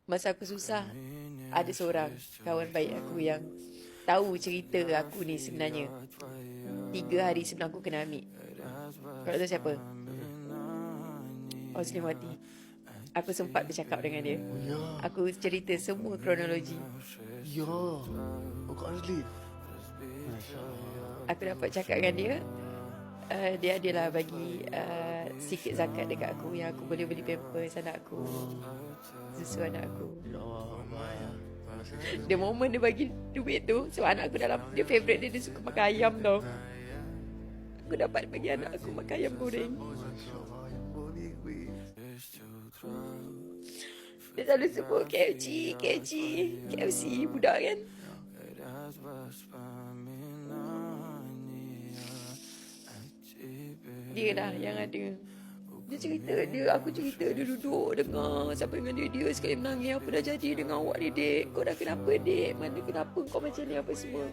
masa aku susah, ada seorang kawan baik aku yang tahu cerita aku ni sebenarnya 3 hari sebelum aku kena ambil. Kau tahu siapa? Oslim Wati. Aku sempat bercakap dengan dia. Oh ya. Aku cerita semua kronologi. Ya. Oh Kak Azli. Masya Allah. Aku dapat cakap dengan dia. Dia adalah bagi sikit zakat dekat aku, yang aku boleh beli pampers anak aku, susu anak aku. Ya Allah. Maya. The moment dia bagi duit tu, sebab anak aku dalam, dia favourite dia suka makan ayam tau. Aku dapat bagi anak aku makan ayam goreng. Masya Allah. Yang boleh weh. Dia selalu sebut KFC, KFC, KFC, budak kan. Dia lah yang ada. Dia cerita, aku cerita, dia duduk dengar sampai dengan dia sekali menangis. Apa dah jadi dengan awak ni, dek? Kau dah kenapa, dek? Mana kenapa kau macam ni, apa semua?